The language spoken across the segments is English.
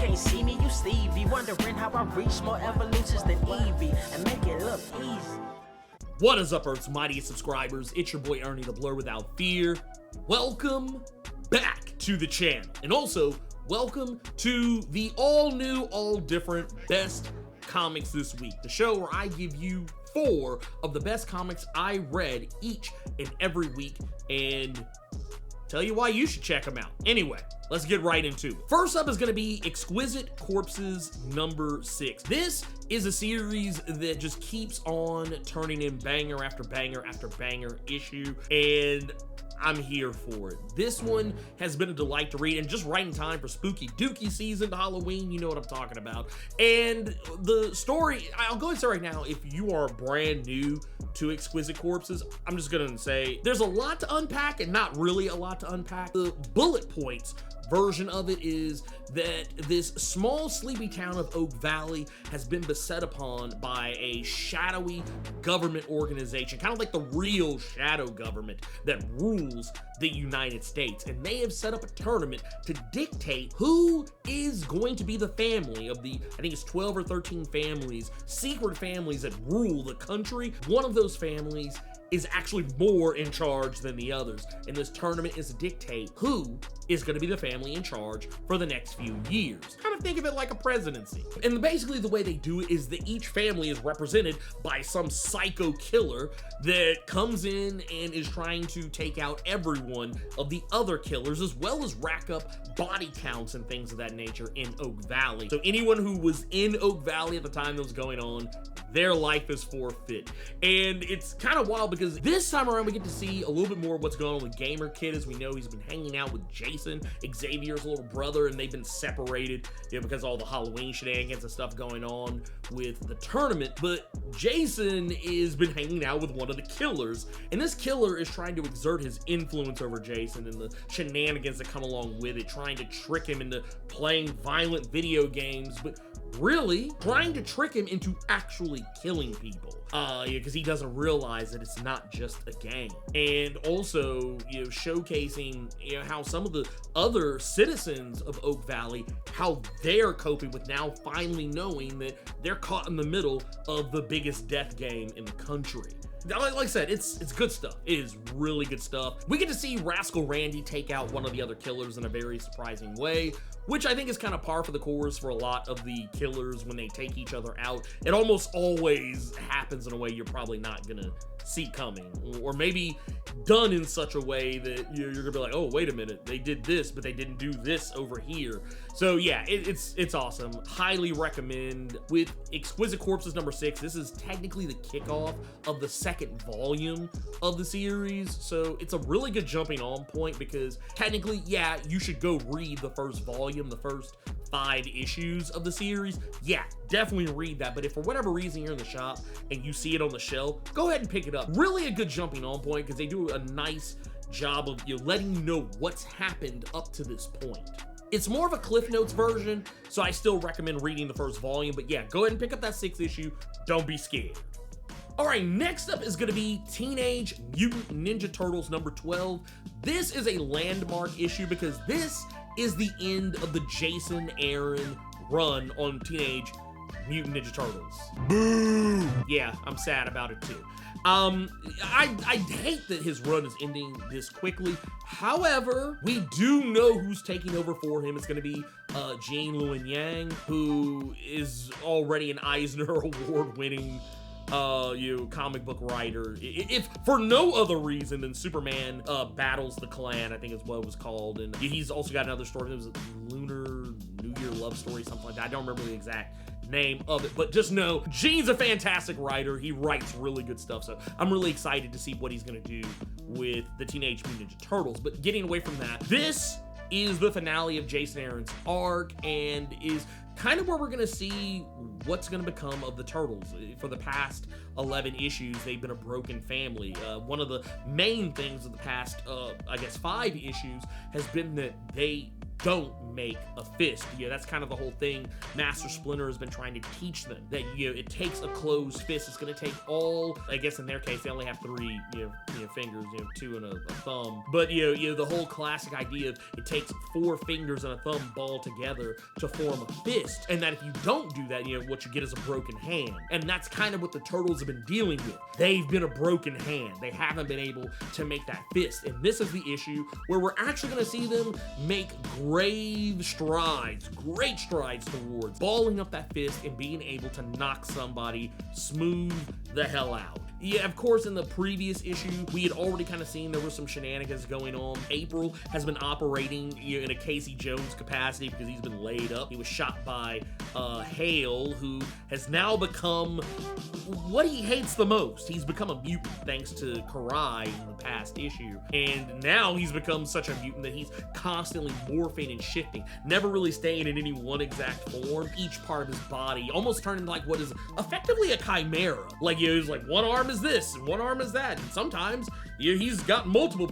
can't see me, you Stevie. Wondering how I reach more evolutions than Eevee and make it look easy. What is up, Earth's mightiest subscribers? It's your boy Ernie, the Blerd Without Fear. Welcome back to the channel. And also, welcome to the all-new, all-different Best Comics This Week. The show where I give you 4 of the best comics I read each and every week and tell you why you should check them out. Anyway, let's get right into it. First up is going to be Exquisite Corpses number 6. This is a series that just keeps on turning in banger after banger after banger issue, and I'm here for it. This one has been a delight to read and just right in time for spooky dookie season, Halloween, you know what I'm talking about. And the story, I'll go ahead and say right now, if you are brand new to Exquisite Corpses, I'm just gonna say there's a lot to unpack and not really a lot to unpack. The bullet points version of it is that this small sleepy town of Oak Valley has been beset upon by a shadowy government organization, kind of like the real shadow government that rules the United States, and they have set up a tournament to dictate who is going to be the family of the, I think it's 12 or 13 families, secret families that rule the country. One of those families is actually more in charge than the others, and this tournament is to dictate who is going to be the family in charge for the next few years. Kind of think of it like a presidency. And basically the way they do it is that each family is represented by some psycho killer that comes in and is trying to take out every one of the other killers, as well as rack up body counts and things of that nature in Oak Valley. So anyone who was in Oak Valley at the time that was going on, their life is forfeit. And it's kind of wild because this time around we get to see a little bit more of what's going on with Gamer Kid. As we know, he's been hanging out with Jason, Xavier's little brother, and they've been separated, you know, because of all the Halloween shenanigans and stuff going on with the tournament. But Jason has been hanging out with one of the killers, and this killer is trying to exert his influence over Jason and the shenanigans that come along with it, trying to trick him into playing violent video games, but really trying to trick him into actually killing people, because he doesn't realize that it's not just a game. And also, you know, showcasing, you know, how some of the other citizens of Oak Valley, how they're coping with now finally knowing that they're caught in the middle of the biggest death game in the country. Like I said, it's good stuff. It is really good stuff. We get to see Rascal Randy take out one of the other killers in a very surprising way, which I think is kind of par for the course for a lot of the killers when they take each other out. It almost always happens in a way you're probably not gonna see coming, or maybe done in such a way that you're gonna be like, oh, wait a minute, they did this, but they didn't do this over here. So yeah, it's awesome. Highly recommend. With Exquisite Corpses number 6, this is technically the kickoff of the second volume of the series, so it's a really good jumping on point because technically, yeah, you should go read the first volume, the first 5 issues of the series. Yeah, definitely read that. But if for whatever reason you're in the shop and you see it on the shelf, go ahead and pick it up. Really a good jumping on point because they do a nice job of, you know, letting you know what's happened up to this point. It's more of a Cliff Notes version, so I still recommend reading the first volume. But yeah, go ahead and pick up that 6th issue. Don't be scared. All right, next up is going to be Teenage Mutant Ninja Turtles number 12. This is a landmark issue because this is the end of the Jason Aaron run on Teenage Mutant Ninja Turtles. Boo! Yeah, I'm sad about it too. I hate that his run is ending this quickly. However, we do know who's taking over for him. It's going to be Gene Luen Yang, who is already an Eisner Award-winning comic book writer, if for no other reason than Superman Battles the Klan, I think is what it was called. And he's also got another story. It was a Lunar New Year love story, something like that. I don't remember the exact name of it, but just know Gene's a fantastic writer. He writes really good stuff, so I'm really excited to see what he's gonna do with the Teenage Mutant Ninja Turtles. But getting away from that, this is the finale of Jason Aaron's arc and is kind of where we're gonna see what's gonna become of the Turtles. For the past 11 issues, they've been a broken family. One of the main things of the past, I guess 5 issues has been that they don't make a fist. That's kind of the whole thing Master Splinter has been trying to teach them, that it takes a closed fist. It's going to take all, I guess in their case they only have 3 fingers, 2 and a thumb, but the whole classic idea of it takes 4 fingers and a thumb ball together to form a fist, and that if you don't do that, what you get is a broken hand. And that's kind of what the Turtles have been dealing with. They've been a broken hand. They haven't been able to make that fist, and this is the issue where we're actually going to see them make great strides towards balling up that fist and being able to knock somebody smooth the hell out. Yeah, of course, in the previous issue, we had already kind of seen there were some shenanigans going on. April has been operating in a Casey Jones capacity because he's been laid up. He was shot by Hale, who has now become what he hates the most. He's become a mutant thanks to Karai in the past issue. And now he's become such a mutant that he's constantly morphing and shifting, never really staying in any one exact form. Each part of his body almost turning like what is effectively a chimera. Like, he's like, one arm is this and one arm is that, and sometimes he's got multiple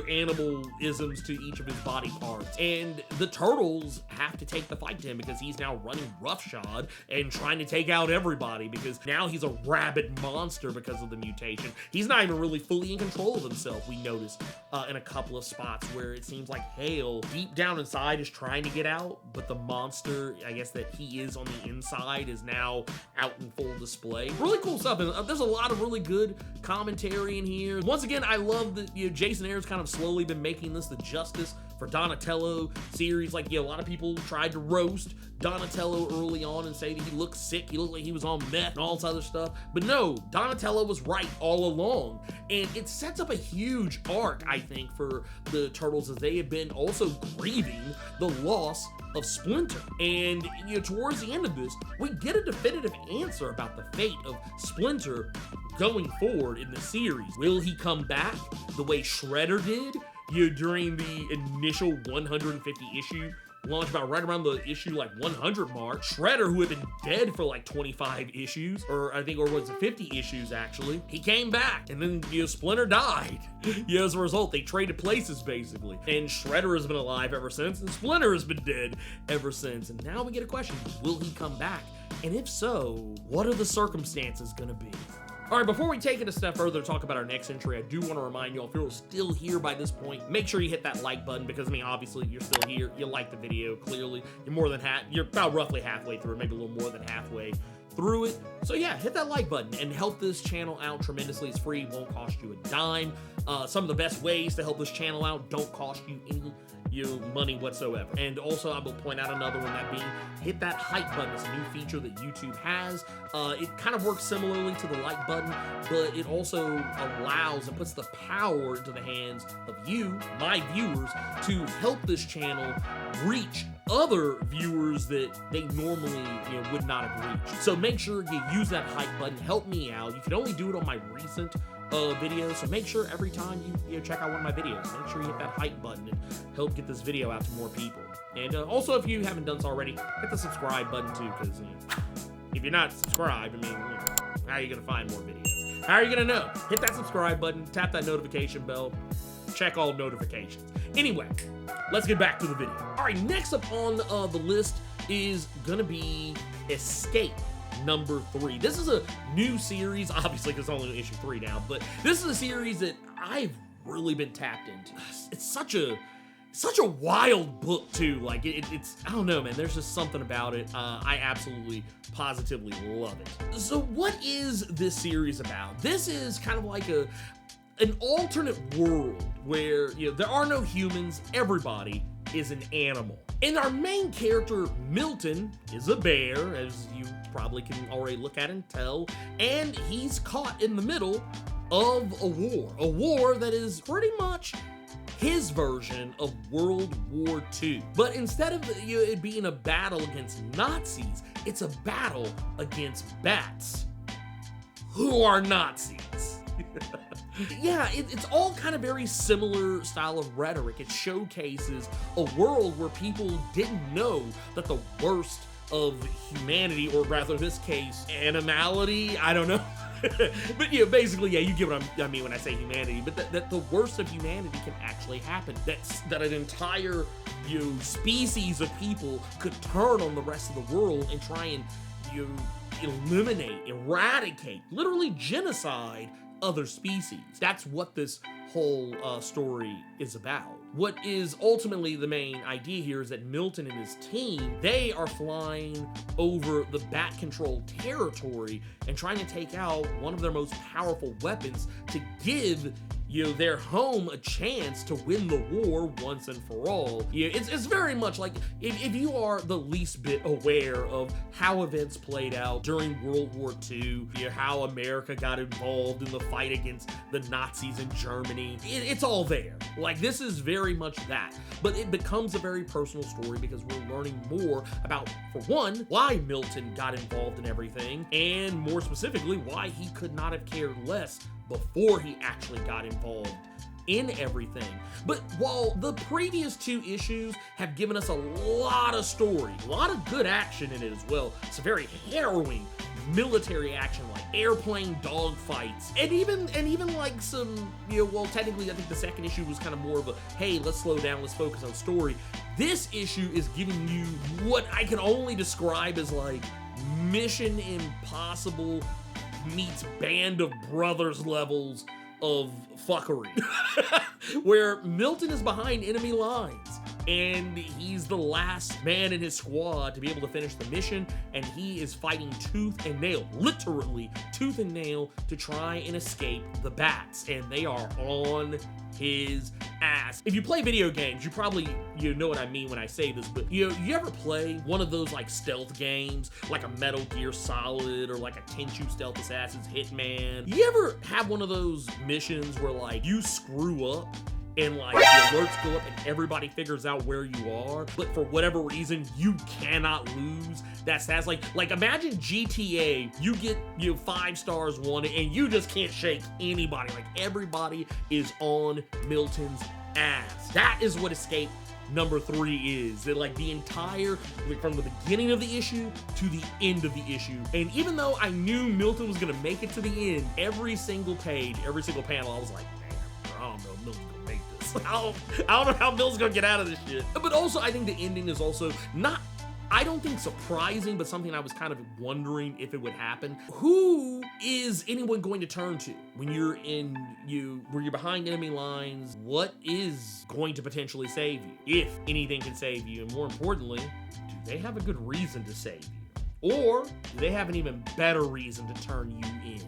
animal-isms to each of his body parts. And the Turtles have to take the fight to him because he's now running roughshod and trying to take out everybody, because now he's a rabid monster because of the mutation. He's not even really fully in control of himself. We noticed in a couple of spots where it seems like Hale deep down inside is trying to get out, but the monster, I guess, that he is on the inside is now out in full display. Really cool stuff, and there's a lot of really good commentary in here. Once again, I love that Jason Aaron's kind of slowly been making this the Justice for Donatello series. Like, a lot of people tried to roast Donatello early on and say that he looked sick, he looked like he was on meth and all this other stuff, but no, Donatello was right all along, and it sets up a huge arc, I think, for the Turtles, as they have been also grieving the loss of Splinter. And towards the end of this, we get a definitive answer about the fate of Splinter going forward in the series. Will he come back the way Shredder did during the initial 150 issue launch, about right around the issue like 100 mark? Shredder, who had been dead for like 25 issues, or was it 50 issues actually, he came back, and then Splinter died. As a result, they traded places basically, and Shredder has been alive ever since, and Splinter has been dead ever since. And now we get a question: will he come back? And if so, what are the circumstances gonna be? All right, before we take it a step further to talk about our next entry, I do want to remind you, if you're still here by this point, make sure you hit that like button, because, obviously, you're still here. You like the video, clearly. You're about roughly halfway through, maybe a little more than halfway through it. So yeah, hit that like button and help this channel out tremendously. It's free, won't cost you a dime. Some of the best ways to help this channel out don't cost you any money whatsoever. And also, I will point out another one, that being hit that hype button. It's a new feature that YouTube has. It kind of works similarly to the like button, but it also allows and puts the power into the hands of you, my viewers, to help this channel reach other viewers that they normally would not have reached. So make sure you use that hype button, help me out. You can only do it on my recent videos, so make sure every time you check out one of my videos, make sure you hit that hype button and help get this video out to more people. And also, if you haven't done so already, hit the subscribe button too, because if you're not subscribed, how are you gonna find more videos? How are you gonna know? Hit that subscribe button, tap that notification bell, check all notifications. Anyway, let's get back to the video. All right, next up on the list is gonna be Escape number 3. This is a new series, obviously, because it's only issue 3 now, but this is a series that I've really been tapped into. It's such a wild book too. Like it's I don't know, man, there's just something about it. I absolutely positively love it. So what is this series about? This is kind of like an alternate world where there are no humans, everybody is an animal. And our main character, Milton, is a bear, as you probably can already look at and tell, and he's caught in the middle of a war that is pretty much his version of World War II. But instead of it being a battle against Nazis, it's a battle against bats, who are Nazis. Yeah, it's all kind of very similar style of rhetoric. It showcases a world where people didn't know that the worst of humanity, or rather in this case, animality. I don't know. But yeah, basically, yeah, you get what I mean when I say humanity, but that the worst of humanity can actually happen. That an entire, species of people could turn on the rest of the world and try and, eliminate, eradicate, literally genocide other species. That's what this whole story is about. What is ultimately the main idea here is that Milton and his team, they are flying over the bat-controlled territory and trying to take out one of their most powerful weapons to give their home a chance to win the war once and for all. It's very much like if you are the least bit aware of how events played out during World War II, how America got involved in the fight against the Nazis in Germany, it's all there. Like, this is very much that, but it becomes a very personal story because we're learning more about, for one, why Milton got involved in everything, and more specifically, why he could not have cared less before he actually got involved in everything. But while the previous two issues have given us a lot of story, a lot of good action in it as well, it's a very harrowing military action, like airplane dogfights, and even like some, well, technically I think the second issue was kind of more of a, hey, let's slow down, let's focus on story. This issue is giving you what I can only describe as like Mission Impossible meets Band of Brothers levels of fuckery, where Milton is behind enemy lines and he's the last man in his squad to be able to finish the mission, and he is fighting tooth and nail, literally tooth and nail, to try and escape the bats, and they are on his ass. If you play video games, you probably know what I mean when I say this, but you ever play one of those like stealth games, like a Metal Gear Solid or like a Tenchu Stealth Assassin's Hitman? You ever have one of those missions where like you screw up and like the alerts go up and everybody figures out where you are, but for whatever reason you cannot lose? That's like imagine GTA, you get 5 stars wanted and you just can't shake anybody. Like, everybody is on Milton's ass. That is what Escape number 3 is. That, like, the entire, like, from the beginning of the issue to the end of the issue. And even though I knew Milton was gonna make it to the end, every single page, every single panel, I was like, man, I don't know if Milton's gonna make this. I don't know how Milton's gonna get out of this shit. But also, I think the ending is also not, I don't think surprising, but something I was kind of wondering if it would happen. Who is anyone going to turn to when you're where you're behind enemy lines? What is going to potentially save you, if anything can save you? And more importantly, do they have a good reason to save you? Or do they have an even better reason to turn you in?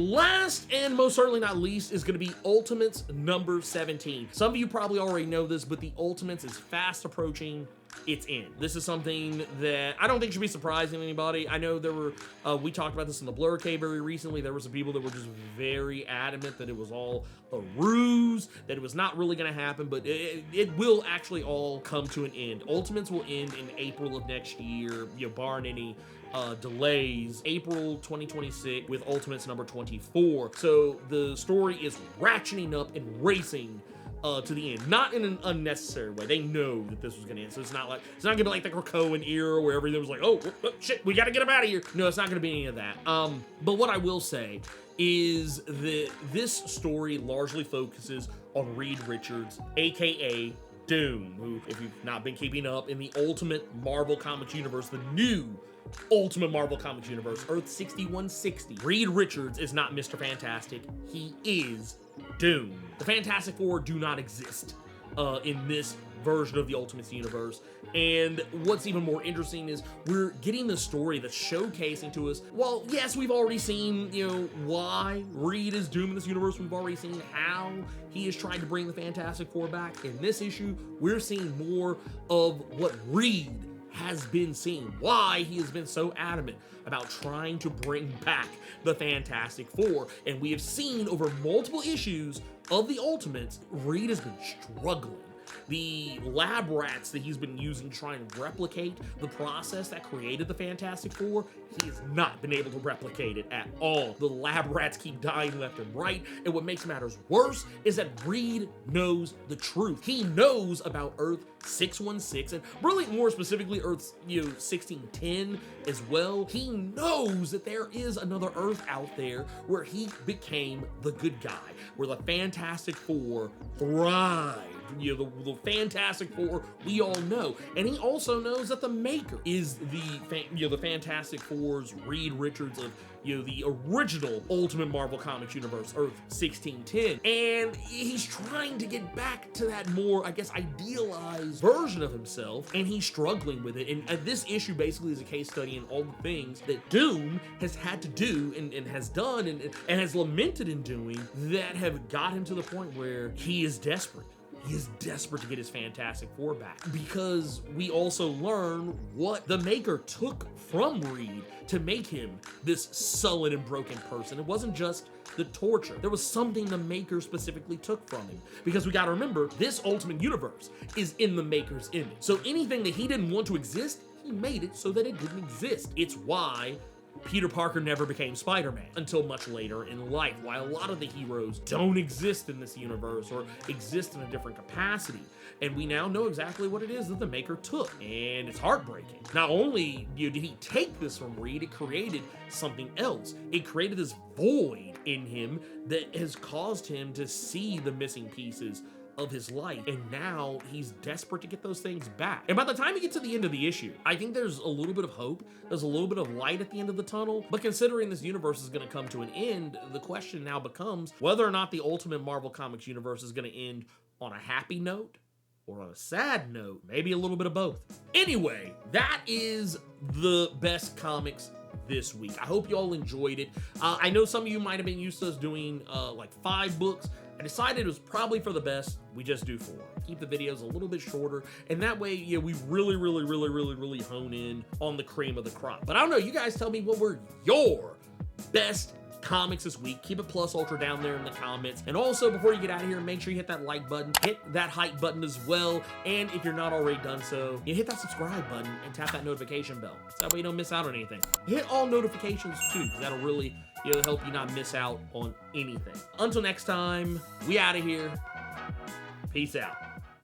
Last and most certainly not least is going to be Ultimates number 17. Some of you probably already know this, but the Ultimates is fast approaching its end. This is something that I don't think should be surprising to anybody. I know there were, we talked about this in the Blerd Cave very recently. There were some people that were just very adamant that it was all a ruse, that it was not really going to happen, but it will actually all come to an end. Ultimates will end in April of next year, barring any delays. April 2026 with Ultimates number 24. So the story is ratcheting up and racing to the end, not in an unnecessary way. They know that this was gonna end, so it's not gonna be like the Krakoan era where everything was like, oh shit, we gotta get him out of here. No, it's not gonna be any of that. But what I will say is that this story largely focuses on Reed Richards, aka Doom, who, if you've not been keeping up in the Ultimate Marvel Comics universe, the new Ultimate Marvel Comics universe, Earth 6160, Reed Richards is not Mr. Fantastic, he is Doom. The Fantastic Four do not exist in this version of the Ultimates universe, and what's even more interesting is we're getting the story that's showcasing to us, well, yes, we've already seen, why Reed is Doom in this universe. We've already seen how he is trying to bring the Fantastic Four back. In this issue, we're seeing more of what Reed has been seeing, why he has been so adamant about trying to bring back the Fantastic Four. And we have seen over multiple issues of the Ultimates, Reed has been struggling the lab rats that he's been using to try and replicate the process that created the Fantastic Four, he has not been able to replicate it at all. The lab rats keep dying left and right, and what makes matters worse is that Reed knows the truth. He knows about Earth 616, and really more specifically Earth 1610 as well. He knows that there is another Earth out there where he became the good guy, where the Fantastic Four thrive. The Fantastic Four we all know. And he also knows that the Maker is the Fantastic Four's Reed Richards of the original Ultimate Marvel Comics universe, Earth 1610. And he's trying to get back to that more, I guess, idealized version of himself, and he's struggling with it. And this issue basically is a case study in all the things that Doom has had to do and has done and has lamented in doing that have got him to the point where he is desperate. He is desperate to get his Fantastic Four back, because we also learn what the Maker took from Reed to make him this sullen and broken person. It wasn't just the torture. There was something the Maker specifically took from him, because we gotta remember, this Ultimate Universe is in the Maker's image. So anything that he didn't want to exist, he made it so that it didn't exist. It's why Peter Parker never became Spider-Man until much later in life, while a lot of the heroes don't exist in this universe or exist in a different capacity. And we now know exactly what it is that the Maker took, and it's heartbreaking. Not only did he take this from Reed, it created something else. It created this void in him that has caused him to see the missing pieces of his life, and now he's desperate to get those things back. And by the time he gets to the end of the issue, I think there's a little bit of hope, there's a little bit of light at the end of the tunnel. But considering this universe is going to come to an end, the question now becomes whether or not the Ultimate Marvel Comics universe is going to end on a happy note or on a sad note, maybe a little bit of both. Anyway, that is the best comics this week. I hope you all enjoyed it. I know some of you might have been used to us doing like 5 books. I decided it was probably for the best we just do 4. Keep the videos a little bit shorter, and that way, we really hone in on the cream of the crop. But I don't know, you guys tell me what were your best comics this week. Keep it plus ultra down there in the comments. And also, before you get out of here, make sure you hit that like button, hit that hype button as well. And if you're not already done so, hit that subscribe button and tap that notification bell. So that way you don't miss out on anything. Hit all notifications too, because that'll really help you not miss out on anything. Until next time, we out of here. Peace out.